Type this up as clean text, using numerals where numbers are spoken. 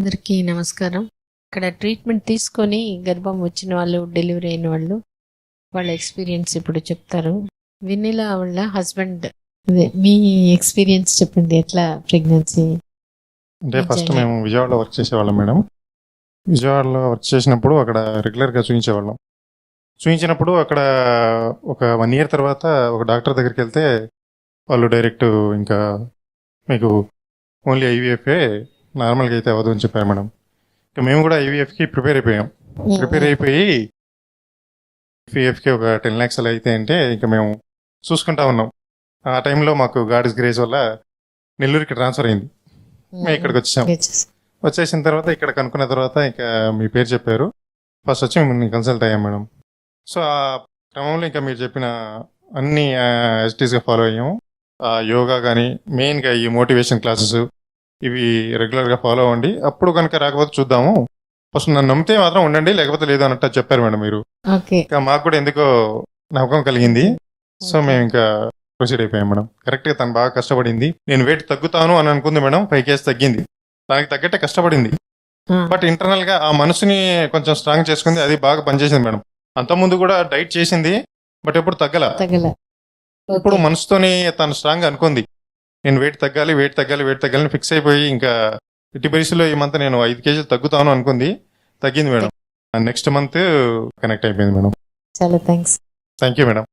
అందరికీ నమస్కారం. ఇక్కడ ట్రీట్మెంట్ తీసుకొని గర్భం వచ్చిన వాళ్ళు, డెలివరీ అయిన వాళ్ళు వాళ్ళ ఎక్స్పీరియన్స్ ఇప్పుడు చెప్తారు. వెన్నెల వాళ్ళ హస్బెండ్, అదే మీ ఎక్స్పీరియన్స్ చెప్పండి. ఎట్లా ప్రెగ్నెన్సీ? అంటే ఫస్ట్ మేము విజయవాడలో వర్క్ చేసేవాళ్ళం మేడం. విజయవాడలో వర్క్ చేసినప్పుడు అక్కడ రెగ్యులర్గా చూపించేవాళ్ళం. చూపించినప్పుడు అక్కడ ఒక 1 year తర్వాత ఒక డాక్టర్ దగ్గరికి వెళ్తే వాళ్ళు డైరెక్ట్ ఇంకా మీకు ఓన్లీ ఐవీఎఫ్ఏ, నార్మల్గా అయితే అవ్వదు అని చెప్పారు మేడం. ఇంకా మేము కూడా ఐవీఎఫ్కి ప్రిపేర్ అయిపోయాం. ప్రిపేర్ అయిపోయి ఐవీఎఫ్కి ఒక 10 lakhs అలా అయితే అంటే ఇంకా మేము చూసుకుంటా ఉన్నాం. ఆ టైంలో మాకు గాడ్స్ గ్రేస్ వల్ల నెల్లూరుకి ట్రాన్స్ఫర్ అయింది. మేము ఇక్కడికి వచ్చాం. వచ్చేసిన తర్వాత ఇక్కడ కనుక్కున్న తర్వాత ఇంకా మీ పేరు చెప్పారు. ఫస్ట్ వచ్చి మిమ్మల్ని కన్సల్ట్ అయ్యాం మేడం. సో ఆ క్రమంలో ఇంకా మీరు చెప్పిన అన్ని యాక్టివిటీస్గా ఫాలో అయ్యాము. యోగా కానీ, మెయిన్గా ఈ మోటివేషన్ క్లాసెస్ ఇవి రెగ్యులర్గా ఫాలో అవ్వండి. అప్పుడు కనుక రాకపోతే చూద్దాము, ఫస్ట్ నన్ను నమ్మితే మాత్రం ఉండండి, లేకపోతే లేదు అన్నట్టు చెప్పారు మేడం మీరు. ఇంకా మాకు కూడా ఎందుకో నమ్మకం కలిగింది. సో మేము ఇంకా ప్రొసీడ్ అయిపోయాం మేడం. కరెక్ట్గా తను బాగా కష్టపడింది. నేను వెయిట్ తగ్గుతాను అని అనుకుంది మేడం. 5 kgs తగ్గింది. దానికి తగ్గట్టే కష్టపడింది. బట్ ఇంటర్నల్ గా ఆ మనసుని కొంచెం స్ట్రాంగ్ చేసుకుంది. అది బాగా పనిచేసింది మేడం. అంతకుముందు కూడా డైట్ చేసింది, బట్ ఎప్పుడు తగ్గల. ఇప్పుడు మనసుతోని తను స్ట్రాంగ్ అనుకుంది, నేను వెయిట్ తగ్గాలి ఫిక్స్ అయిపోయి ఇంకా ఎట్టి పరిస్థితుల్లో ఈ మంత్ నేను 5 kgs తగ్గుతాను అనుకుంది. తగ్గింది మేడం. నెక్స్ట్ మంత్ కనెక్ట్ అయిపోయింది మేడం. చాలా థ్యాంక్స్. Thank you madam.